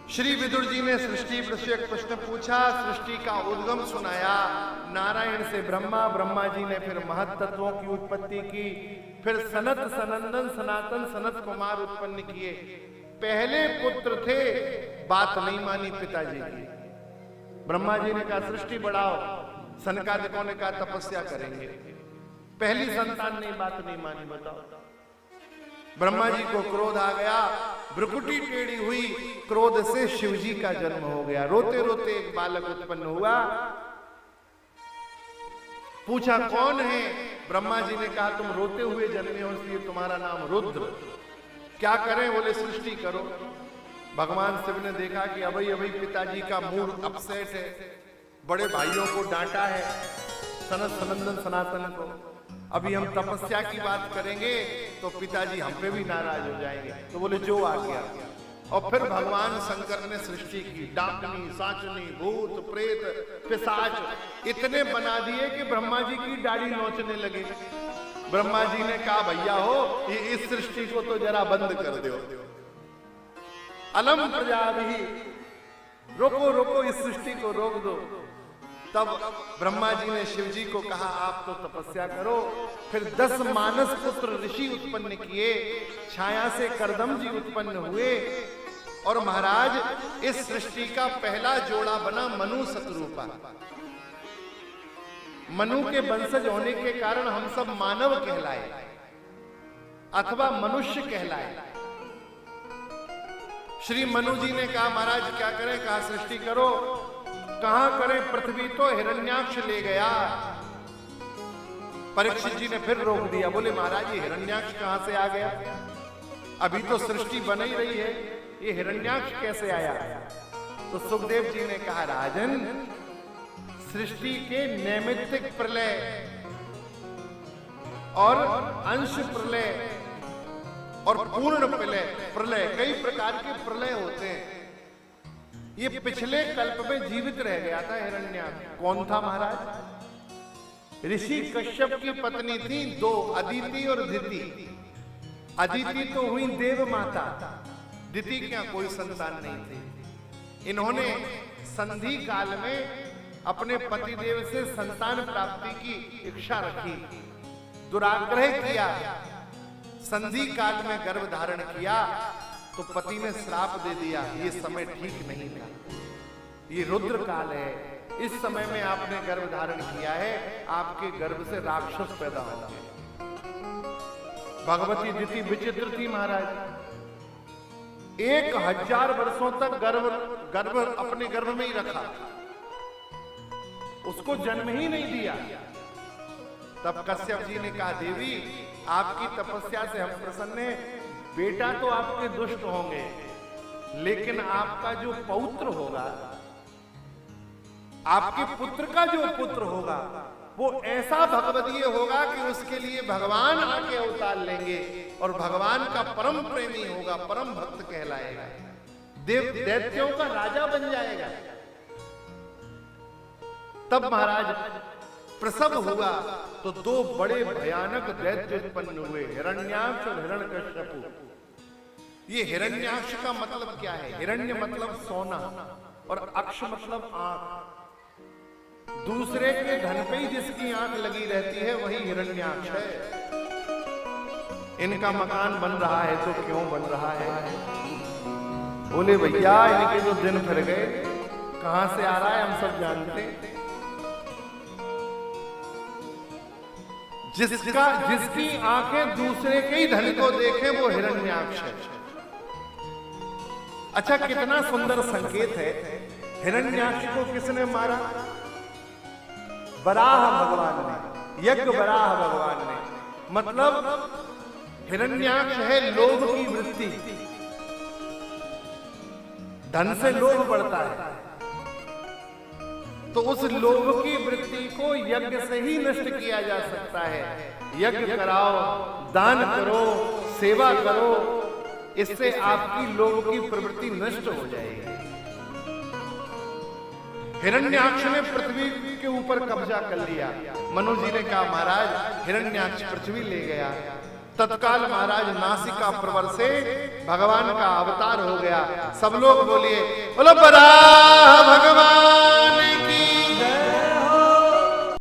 श्री विदुर जी ने सृष्टि विषयक प्रश्न पूछा, सृष्टि का उद्गम सुनाया। नारायण से ब्रह्मा, ब्रह्मा जी ने फिर महत तत्वों की उत्पत्ति की, फिर सनत सनंदन सनातन सनत कुमार उत्पन्न किए। पहले पुत्र थे, बात नहीं मानी पिताजी की। ब्रह्मा जी ने कहा सृष्टि बढ़ाओ, सनकादिकों ने कहा तपस्या करेंगे। पहली संतान ने बात नहीं मानी। बताओ, ब्रह्मा जी को क्रोध आ गया, भ्रुकुटी टेढ़ी हुई, क्रोध से शिव जी का जन्म हो गया। रोते रोते एक बालक उत्पन्न हुआ। पूछा कौन है? ब्रह्मा जी ने कहा तुम रोते हुए जन्मे हो, इसलिए तुम्हारा नाम रुद्र। क्या करें? बोले सृष्टि करो। भगवान शिव ने देखा कि अभी अभी पिताजी का मूड अपसेट है, बड़े भाइयों को डांटा है, सनत सनंदन सनातन को। अभी हम तपस्या की बात करेंगे तो पिताजी हम पे भी नाराज हो जाएंगे। तो बोले जो आ गया। और फिर भगवान शंकर ने सृष्टि की। डाकनी, साचनी, भूत, प्रेत, पिशाच इतने बना दिए कि ब्रह्मा जी की दाढ़ी नोचने लगे। ब्रह्मा जी ने कहा भैया हो, ये इस सृष्टि को तो जरा बंद कर दो। अलम प्रजा भी, रोको रोको, इस सृष्टि को रोक दो। तब ब्रह्मा जी ने शिव जी को कहा आप तो तपस्या करो। फिर 10 मानस पुत्र ऋषि उत्पन्न किए, छाया से करदम जी उत्पन्न हुए। और महाराज इस सृष्टि का पहला जोड़ा बना मनु शतरूपा। मनु के वंशज होने के कारण हम सब मानव कहलाए अथवा मनुष्य कहलाए। श्री मनु जी ने कहा महाराज क्या करें? कहा सृष्टि करो। कहां करें? पृथ्वी तो हिरण्याक्ष ले गया। परीक्षित जी ने फिर रोक दिया। बोले महाराज ये हिरण्याक्ष कहां से आ गया? अभी तो सृष्टि बन ही रही है, ये हिरण्याक्ष कैसे आया? तो सुखदेव जी ने कहा राजन, सृष्टि के नैमित्तिक प्रलय और अंश प्रलय और पूर्ण प्रलय कई प्रकार के प्रलय होते हैं। ये पिछले कल्प में जीवित रह गया था हिरण्याक्ष। कौन था महाराज? ऋषि कश्यप की पत्नी थी 2, अदिति और दिति। अदिति तो हुई देव माता, दिति क्या कोई संतान नहीं थी। इन्होंने संधि काल में अपने पति देव से संतान प्राप्ति की इच्छा रखी, दुराग्रह किया, संधि काल में गर्भ धारण किया तो पति ने श्राप दे दिया, ये समय ठीक नहीं था, ये रुद्र काल है, इस समय में आपने गर्भ धारण किया है, आपके गर्भ से राक्षस पैदा होगा। भगवती दिति विचित्र थी महाराज। 1000 वर्षों तक गर्भ अपने गर्भ में ही रखा, उसको जन्म ही नहीं दिया। तब कश्यप जी ने कहा देवी आपकी तपस्या से हम प्रसन्न हैं। बेटा तो आपके दुष्ट होंगे, लेकिन आपका जो पौत्र होगा, आपके पुत्र का जो पुत्र होगा वो ऐसा भगवदीय होगा कि उसके लिए भगवान आके अवतार लेंगे और भगवान का परम प्रेमी होगा, परम भक्त कहलाएगा, देव दैत्यों का राजा बन जाएगा। तब महाराज प्रसव हुआ तो 2 बड़े भयानक दैत्य उत्पन्न हुए, हिरण्याक्ष और हिरण्यकश्यप। ये हिरण्याक्ष का मतलब क्या है? हिरण्य मतलब सोना और अक्ष मतलब आंख। दूसरे के धन पे ही जिसकी आंख लगी रहती है वही हिरण्याक्ष है। इनका मकान बन रहा है तो क्यों बन रहा है? बोले भैया इनके जो दिन फिर गए, कहां से आ रहा है हम सब जानते हैं। जिसकी आंखें दूसरे के ही धन को देखें वो हिरण्याक्ष है। अच्छा कितना सुंदर संकेत है। हिरण्याक्ष को किसने मारा? वराह भगवान ने, यज्ञ वराह भगवान ने। मतलब हिरण्याक्ष है लोभ की वृत्ति, धन से लोभ बढ़ता है, तो उस लोभ की वृत्ति को यज्ञ से ही नष्ट किया जा सकता है। यज्ञ कराओ, दान करो, सेवा करो, इससे आपकी लोभ की प्रवृत्ति नष्ट हो जाएगी। हिरण्याक्ष ने पृथ्वी के ऊपर कब्जा कर लिया। मनु जी ने कहा महाराज हिरण्याक्ष पृथ्वी ले गया, तत्काल महाराज नासिका प्रवर से भगवान का अवतार हो गया। सब लोग बोलिए बोलो बराह